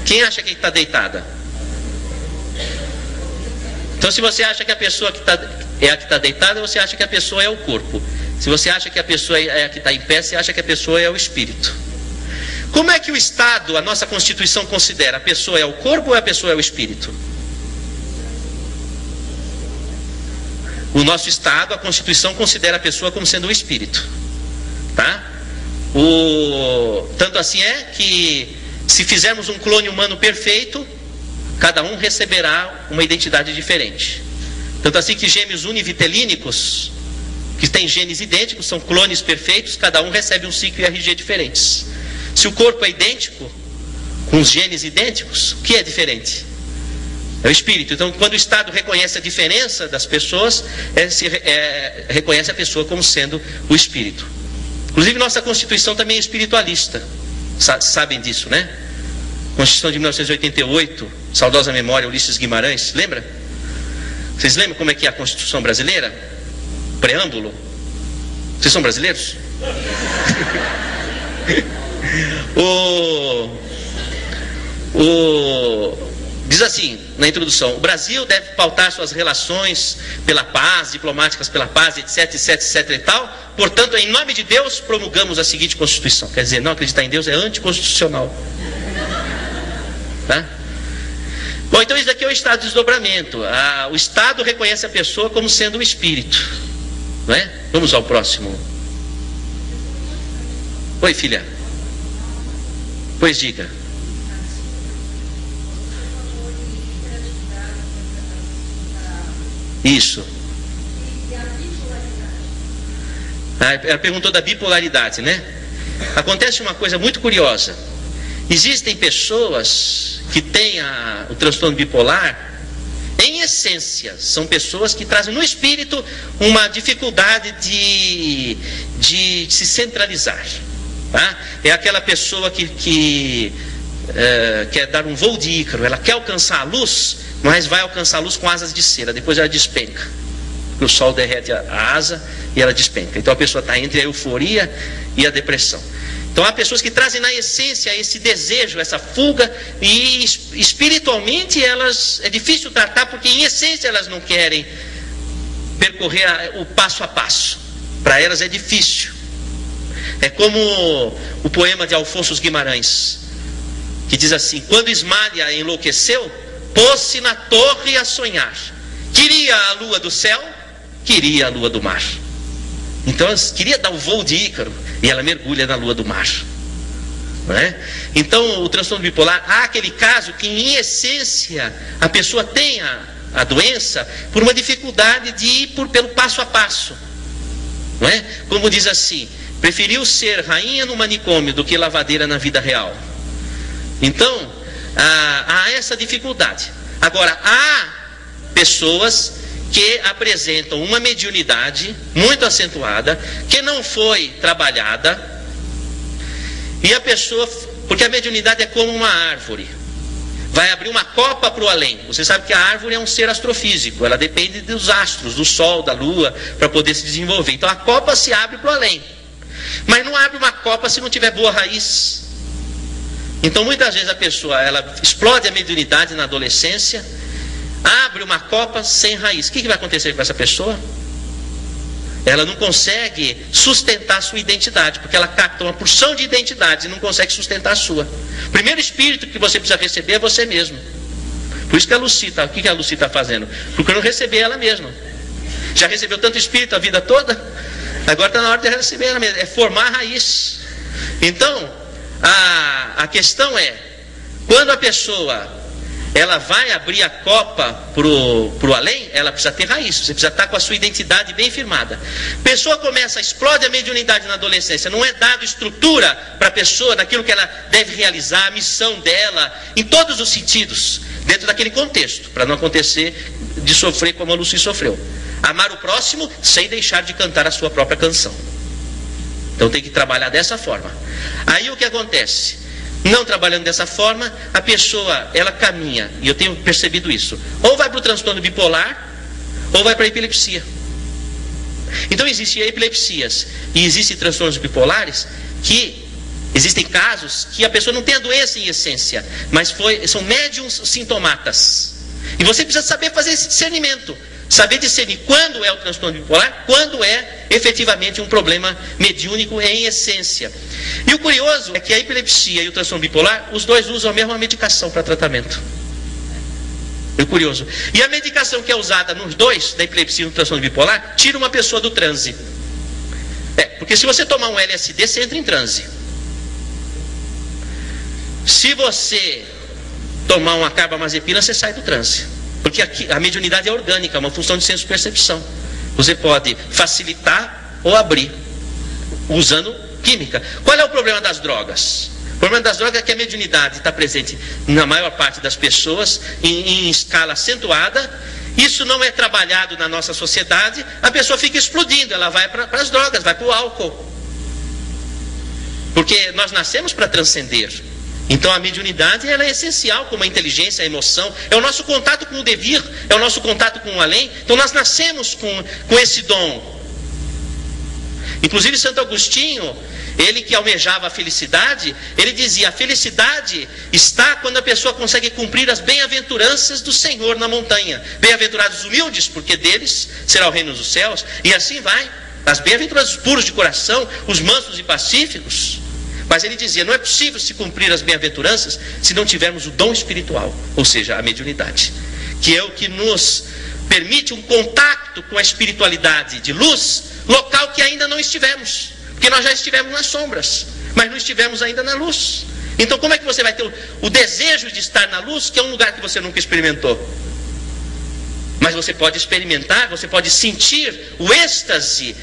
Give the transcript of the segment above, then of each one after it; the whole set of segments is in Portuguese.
Quem acha que está deitada? Então, se você acha que a pessoa é a que está deitada, você acha que a pessoa é o corpo. Se você acha que a pessoa é a que está em pé, você acha que a pessoa é o espírito. Como é que o Estado, a nossa Constituição, considera? A pessoa é o corpo ou a pessoa é o espírito? O nosso Estado, a Constituição, considera a pessoa como sendo o espírito. Tá? Tanto assim é que, se fizermos um clone humano perfeito, cada um receberá uma identidade diferente. Tanto assim que gêmeos univitelínicos, que têm genes idênticos, são clones perfeitos, cada um recebe um ciclo e RG diferentes. Se o corpo é idêntico, com os genes idênticos, o que é diferente? É o espírito. Então, quando o Estado reconhece a diferença das pessoas, reconhece a pessoa como sendo o espírito. Inclusive, nossa Constituição também é espiritualista. Sabem disso, né? Constituição de 1988, saudosa memória, Ulisses Guimarães, lembra? Vocês lembram como é que é a Constituição brasileira? Preâmbulo. Vocês são brasileiros? Diz assim, na introdução: o Brasil deve pautar suas relações pela paz, diplomáticas pela paz, etc, etc, etc e tal. Portanto, em nome de Deus, promulgamos a seguinte Constituição. Quer dizer, não acreditar em Deus é anticonstitucional. Tá? Bom, então isso daqui é o estado de desdobramento. O Estado reconhece a pessoa como sendo o espírito. Não é? Vamos ao próximo. Oi, filha. Pois diga. Isso. Ela perguntou da bipolaridade, né? Acontece uma coisa muito curiosa. Existem pessoas que têm o transtorno bipolar. Em essência, são pessoas que trazem no espírito uma dificuldade de se centralizar. Tá? É aquela pessoa que quer dar um voo de Ícaro. Ela quer alcançar a luz, mas vai alcançar a luz com asas de cera. Depois ela despenca. O sol derrete a asa e ela despenca. Então a pessoa está entre a euforia e a depressão. Então há pessoas que trazem na essência esse desejo, essa fuga, e espiritualmente elas é difícil tratar, porque em essência elas não querem percorrer o passo a passo. Para elas é difícil. É como o poema de Alfonso Guimarães, que diz assim: quando Ismália enlouqueceu, pôs-se na torre a sonhar. Queria a lua do céu, queria a lua do mar. Então ela queria dar o voo de Ícaro, e ela mergulha na lua do mar. Não é? Então o transtorno bipolar, há aquele caso que em essência a pessoa tem a doença por uma dificuldade de ir pelo passo a passo. Não é? Como diz assim: preferiu ser rainha no manicômio do que lavadeira na vida real. Então há essa dificuldade. Agora, há pessoas que apresentam uma mediunidade muito acentuada, que não foi trabalhada, e a pessoa, porque a mediunidade é como uma árvore, vai abrir uma copa para o além. Você sabe que a árvore é um ser astrofísico, ela depende dos astros, do sol, da lua, para poder se desenvolver. Então a copa se abre para o além, mas não abre uma copa se não tiver boa raiz. Então muitas vezes a pessoa, ela explode a mediunidade na adolescência, abre uma copa sem raiz. O que vai acontecer com essa pessoa? Ela não consegue sustentar a sua identidade, porque ela capta uma porção de identidades e não consegue sustentar a sua. O primeiro espírito que você precisa receber é você mesmo. Por isso que a Lucy o que a Lucy está fazendo? Procurando receber ela mesma. Já recebeu tanto espírito a vida toda? Agora está na hora de receber ela mesma. É formar a raiz. Então, a questão é, quando a pessoa ela vai abrir a copa pro além, ela precisa ter raiz, você precisa estar com a sua identidade bem firmada. Pessoa começa, explode a mediunidade na adolescência, não é dado estrutura para a pessoa, daquilo que ela deve realizar, a missão dela, em todos os sentidos, dentro daquele contexto, para não acontecer de sofrer como a Lucy sofreu. Amar o próximo sem deixar de cantar a sua própria canção. Então tem que trabalhar dessa forma. Aí o que acontece? Não trabalhando dessa forma, a pessoa, ela caminha, e eu tenho percebido isso, ou vai para o transtorno bipolar, ou vai para a epilepsia. Então existem epilepsias e existem transtornos bipolares que Existem casos que a pessoa não tem a doença em essência, mas são médiums sintomatas. E você precisa saber fazer esse discernimento. Saber discernir quando é o transtorno bipolar, quando é efetivamente um problema mediúnico em essência. E o curioso é que a epilepsia e o transtorno bipolar, os dois usam a mesma medicação para tratamento. É curioso. E a medicação que é usada nos dois, da epilepsia e do transtorno bipolar, tira uma pessoa do transe. Porque se você tomar um LSD, você entra em transe. Se você tomar uma carbamazepina, você sai do transe. Porque aqui, a mediunidade é orgânica, é uma função de senso-percepção. Você pode facilitar ou abrir, usando química. Qual é o problema das drogas? O problema das drogas é que a mediunidade está presente na maior parte das pessoas, em escala acentuada. Isso não é trabalhado na nossa sociedade. A pessoa fica explodindo, ela vai para as drogas, vai para o álcool. Porque nós nascemos para transcender. Então a mediunidade ela é essencial, como a inteligência, a emoção, é o nosso contato com o devir, é o nosso contato com o além. Então nós nascemos com esse dom. Inclusive Santo Agostinho, ele que almejava a felicidade, ele dizia: a felicidade está quando a pessoa consegue cumprir as bem-aventuranças do Senhor na montanha. Bem-aventurados os humildes, porque deles será o reino dos céus. E assim vai, as bem-aventuranças puros de coração, os mansos e pacíficos. Mas ele dizia: não é possível se cumprir as bem-aventuranças se não tivermos o dom espiritual, ou seja, a mediunidade, que é o que nos permite um contato com a espiritualidade de luz, local que ainda não estivemos, porque nós já estivemos nas sombras, mas não estivemos ainda na luz. Então como é que você vai ter o desejo de estar na luz, que é um lugar que você nunca experimentou? Mas você pode experimentar, você pode sentir o êxtase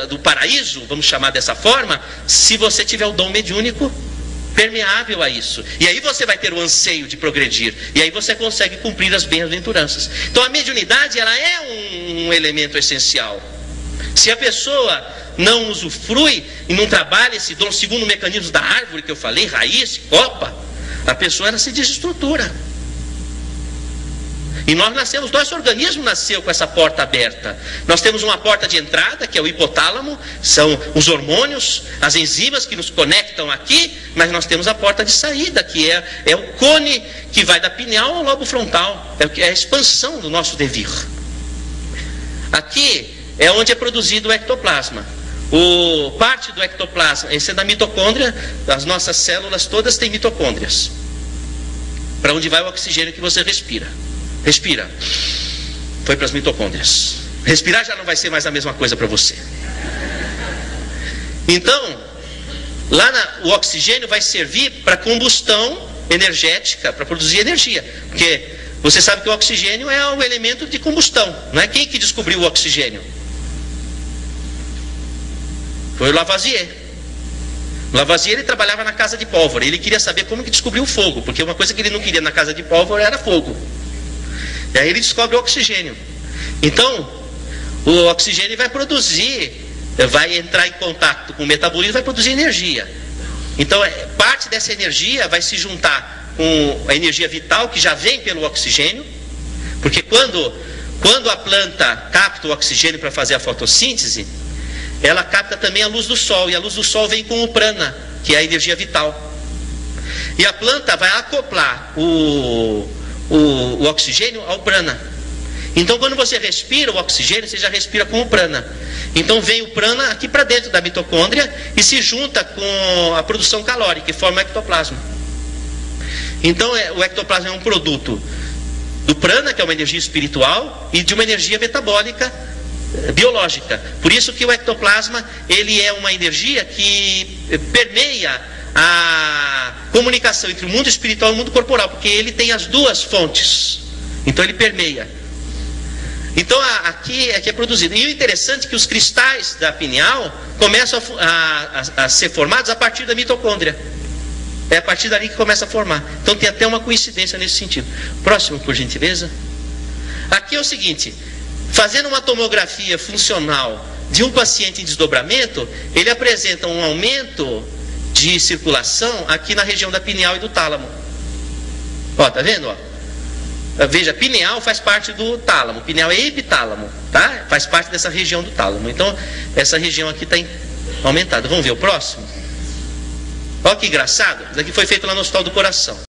do paraíso, vamos chamar dessa forma, se você tiver o dom mediúnico permeável a isso. E aí você vai ter o anseio de progredir. E aí você consegue cumprir as bem-aventuranças. Então a mediunidade, ela é um elemento essencial. Se a pessoa não usufrui e não trabalha esse dom segundo o mecanismo da árvore que eu falei, raiz, copa, a pessoa ela se desestrutura. E nós nascemos, nosso organismo nasceu com essa porta aberta. Nós temos uma porta de entrada, que é o hipotálamo, são os hormônios, as enzimas que nos conectam aqui, mas nós temos a porta de saída, que é o cone que vai da pineal ao lobo frontal, é a expansão do nosso devir. Aqui é onde é produzido o ectoplasma. Parte do ectoplasma, esse é da mitocôndria, as nossas células todas têm mitocôndrias, para onde vai o oxigênio que você respira. Respira. Foi para as mitocôndrias. Respirar já não vai ser mais a mesma coisa para você. Então, lá o oxigênio vai servir para combustão energética, para produzir energia. Porque você sabe que o oxigênio é o elemento de combustão. Não é quem que descobriu o oxigênio? Foi o Lavoisier. O Lavoisier ele trabalhava na casa de pólvora. Ele queria saber como que descobriu o fogo. Porque uma coisa que ele não queria na casa de pólvora era fogo. E aí ele descobre o oxigênio. Então, o oxigênio vai produzir, vai entrar em contato com o metabolismo, vai produzir energia. Então, parte dessa energia vai se juntar com a energia vital, que já vem pelo oxigênio. Porque quando a planta capta o oxigênio para fazer a fotossíntese, ela capta também a luz do sol. E a luz do sol vem com o prana, que é a energia vital. E a planta vai acoplar o oxigênio ao prana. Então quando você respira o oxigênio, você já respira com o prana. Então vem o prana aqui para dentro da mitocôndria e se junta com a produção calórica e forma o ectoplasma. Então o ectoplasma é um produto do prana, que é uma energia espiritual, e de uma energia metabólica biológica. Por isso que o ectoplasma ele é uma energia que permeia a comunicação entre o mundo espiritual e o mundo corporal, porque ele tem as duas fontes. Então ele permeia. Então aqui é que é produzido. E o interessante é que os cristais da pineal começam a ser formados a partir da mitocôndria. É a partir dali que começa a formar. Então tem até uma coincidência nesse sentido. Próximo, por gentileza. Aqui é o seguinte: fazendo uma tomografia funcional de um paciente em desdobramento, ele apresenta um aumento de circulação aqui na região da pineal e do tálamo. Ó, tá vendo? Ó? Veja, pineal faz parte do tálamo, pineal é epitálamo, tá? Faz parte dessa região do tálamo. Então, essa região aqui está aumentada. Vamos ver o próximo? Olha que engraçado, isso aqui foi feito lá no Hospital do Coração.